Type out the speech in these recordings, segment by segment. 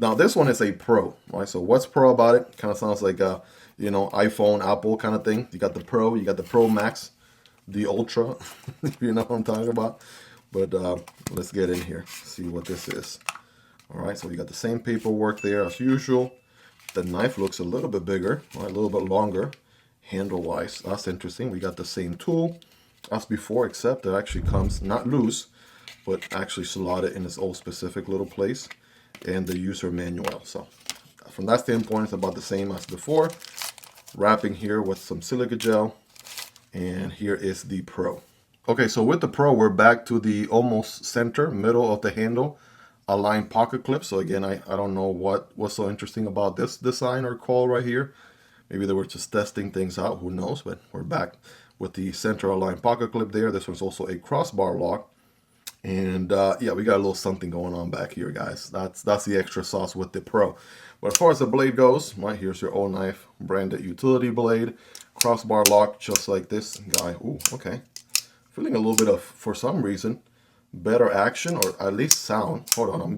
Now this one is a Pro, right? So what's Pro about it? Kind of sounds like a, iPhone, Apple kind of thing. You got the Pro, you got the Pro Max, the Ultra, you know what I'm talking about. But let's get in here, see what this is. All right, so you got the same paperwork there as usual. The knife looks a little bit bigger, right? A little bit longer, handle-wise. That's interesting. We got the same tool as before, except it actually comes not loose, but actually slotted in its own specific little place, and the user manual. So from that standpoint, it's about the same as before. Wrapping here with some silica gel, and here is the Pro. Okay, so with the Pro, we're back to the almost center, middle of the handle, aligned pocket clip. So again, I don't know what's so interesting about this design or call right here. Maybe they were just testing things out, who knows, but we're back with the center aligned pocket clip there. This one's also a crossbar lock. And yeah, we got a little something going on back here, guys. That's the extra sauce with the Pro. But as far as the blade goes, right, here's your OKNIFE branded utility blade. Crossbar lock, just like this guy. Ooh, okay. Feeling a little bit of, for some reason, better action, or at least sound. Hold on, I'm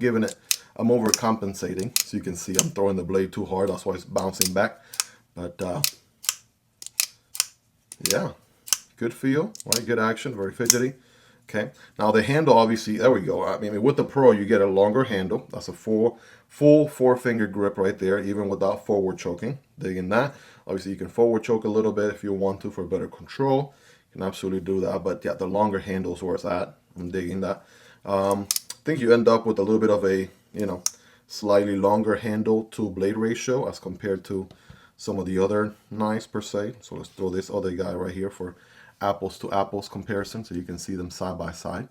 overcompensating. So you can see I'm throwing the blade too hard. That's why it's bouncing back. But yeah, good feel, right? Good action, very fidgety. Okay, now the handle, obviously, there we go. I mean, with the Pro, you get a longer handle. That's a full 4-finger grip right there, even without forward choking. Digging that. Obviously, you can forward choke a little bit if you want to for better control. You can absolutely do that. But yeah, the longer handle is where it's at. I'm digging that. I think you end up with a little bit of a, slightly longer handle to blade ratio as compared to some of the other knives per se. So let's throw this other guy right here for apples to apples comparison, so you can see them side by side.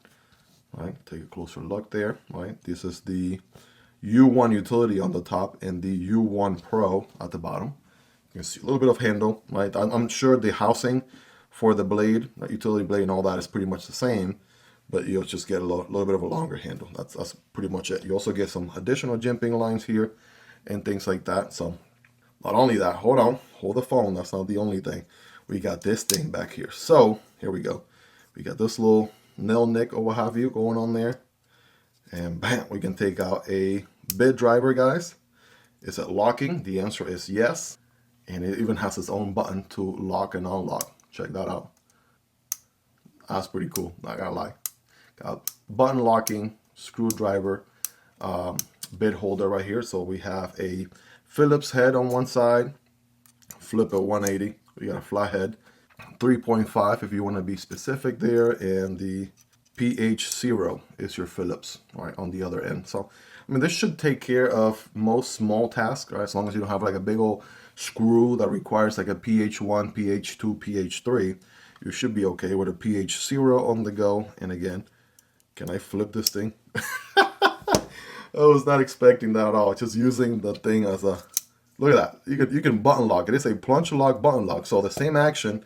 All right, take a closer look there. All right, this is the U1 utility on the top and the U1 Pro at the bottom. You can see a little bit of handle, right? I'm sure the housing for the blade, the utility blade and all that is pretty much the same, but you'll just get a little bit of a longer handle. That's pretty much it. You also get some additional jimping lines here and things like that. So not only that, hold the phone. That's not the only thing. We got this thing back here. So here we go. We got this little nail nick or what have you going on there. And bam, we can take out a bit driver, guys. Is it locking? The answer is yes. And it even has its own button to lock and unlock. Check that out. That's pretty cool, not gonna lie. Got button locking, screwdriver, bit holder right here. So we have a Phillips head on one side, flip at 180. We got a flat head, 3.5 if you want to be specific there, and the PH0 is your Phillips, right, on the other end. So, I mean, this should take care of most small tasks, right, as long as you don't have like a big old screw that requires like a PH1, PH2, PH3. You should be okay with a PH0 on the go. And again, can I flip this thing? I was not expecting that at all. Just using the thing as a, look at that. You can button lock it. It's a plunge lock, button lock. So the same action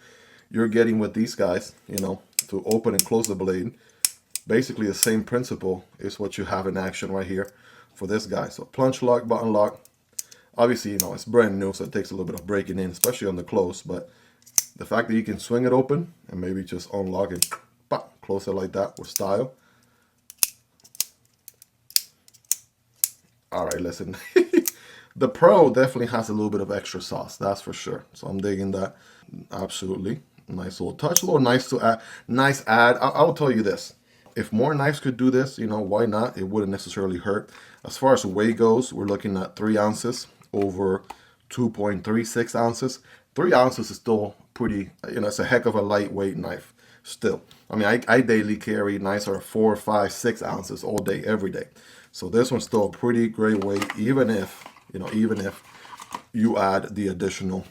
you're getting with these guys, to open and close the blade. Basically the same principle is what you have in action right here for this guy. So plunge lock, button lock. Obviously, it's brand new, so it takes a little bit of breaking in, especially on the close. But the fact that you can swing it open and maybe just unlock it, pop, close it like that with style. All right, listen. The Pro definitely has a little bit of extra sauce, that's for sure. So I'm digging that. Absolutely. Nice little touch, a little nice to add. Nice add. I will tell you this. If more knives could do this, why not? It wouldn't necessarily hurt. As far as weight goes, we're looking at 3 ounces over 2.36 ounces. 3 ounces is still pretty, it's a heck of a lightweight knife still. I mean, I daily carry knives that are 4, 5, 6 ounces all day, every day. So this one's still a pretty great weight, even if you add the additional,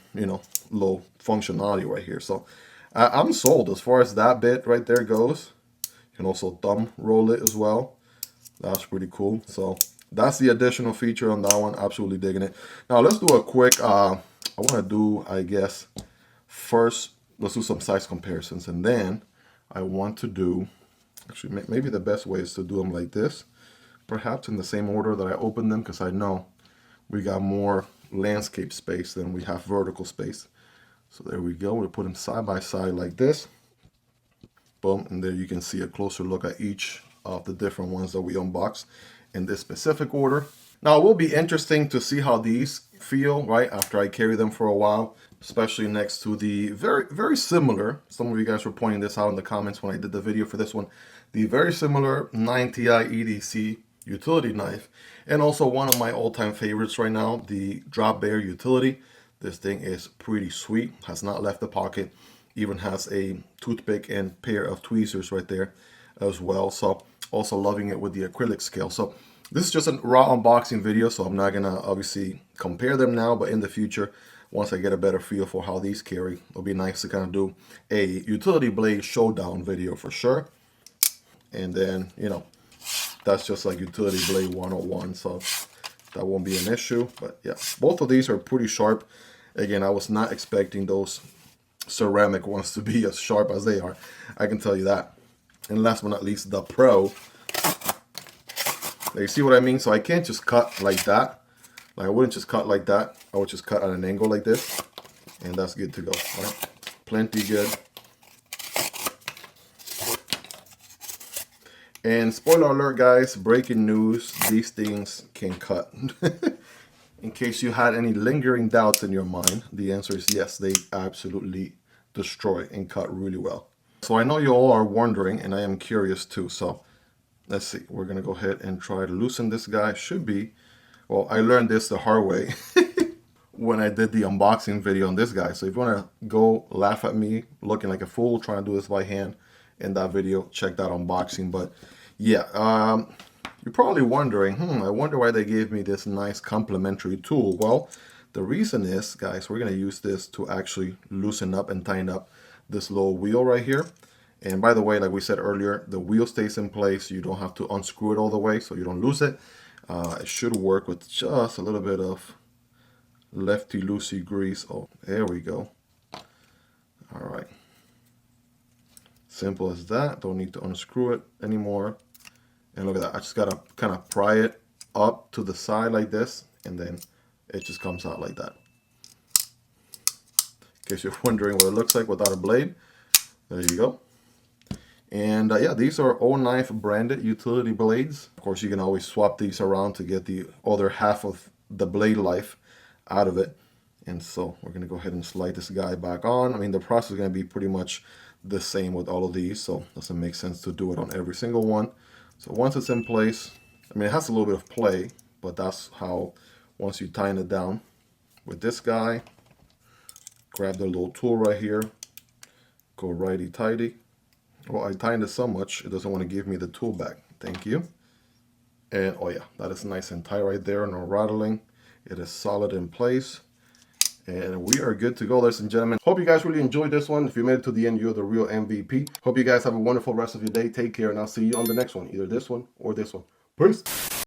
low functionality right here. So I'm sold as far as that bit right there goes. You can also thumb roll it as well. That's pretty cool. So that's the additional feature on that one. Absolutely digging it. Now let's do a quick, I want to do, I guess, first, let's do some size comparisons. And then I want to do, actually, maybe the best way is to do them like this. Perhaps in the same order that I opened them, because I know we got more landscape space than we have vertical space. So there we go. We'll put them side by side like this. Boom. And there you can see a closer look at each of the different ones that we unboxed in this specific order. Now, it will be interesting to see how these feel, right, after I carry them for a while, especially next to the very similar, some of you guys were pointing this out in the comments when I did the video for this one, the very similar 9Ti EDC utility knife, and also one of my all-time favorites right now, the Drop Bear utility. This thing is pretty sweet, has not left the pocket, even has a toothpick and pair of tweezers right there as well. So also loving it with the acrylic scale. So this is just a raw unboxing video, so I'm not gonna obviously compare them now, but in the future, once I get a better feel for how these carry, it'll be nice to kind of do a utility blade showdown video for sure. And then, you know, that's just like utility blade 101, so that won't be an issue. But yeah, both of these are pretty sharp. Again, I was not expecting those ceramic ones to be as sharp as they are, I can tell you that. And last but not least, the Pro. You see what I mean? So I can't just cut like that. Like I wouldn't just cut like that. I would just cut at an angle like this, and that's good to go. Right? Plenty good. And spoiler alert, guys, breaking news, these things can cut. In case you had any lingering doubts in your mind, the answer is yes, they absolutely destroy and cut really well. So I know you all are wondering, and I am curious too. So let's see, we're gonna go ahead and try to loosen this guy. Should be, well, I learned this the hard way when I did the unboxing video on this guy. So if you wanna go laugh at me looking like a fool trying to do this by hand in that video, check that unboxing. But yeah, you're probably wondering, I wonder why they gave me this nice complimentary tool. Well, the reason is, guys, we're gonna use this to actually loosen up and tighten up this little wheel right here. And by the way, like we said earlier, the wheel stays in place. You don't have to unscrew it all the way so you don't lose it. It should work with just a little bit of lefty-loosey grease. Oh, there we go. All right. Simple as that. Don't need to unscrew it anymore. And look at that. I just got to kind of pry it up to the side like this, and then it just comes out like that. In case you're wondering what it looks like without a blade, there you go. And yeah, these are OKNIFE branded utility blades. Of course, you can always swap these around to get the other half of the blade life out of it. And so we're going to go ahead and slide this guy back on. I mean, the process is going to be pretty much the same with all of these, so it doesn't make sense to do it on every single one. So once it's in place, I mean, it has a little bit of play, but that's how, once you tighten it down with this guy, grab the little tool right here, go righty-tighty. Well, I tightened it so much, it doesn't want to give me the tool back. Thank you. And oh yeah, that is nice and tight right there, no rattling. It is solid in place. And we are good to go, ladies and gentlemen. Hope you guys really enjoyed this one. If you made it to the end, you're the real MVP. Hope you guys have a wonderful rest of your day. Take care, and I'll see you on the next one. Either this one or this one. Peace.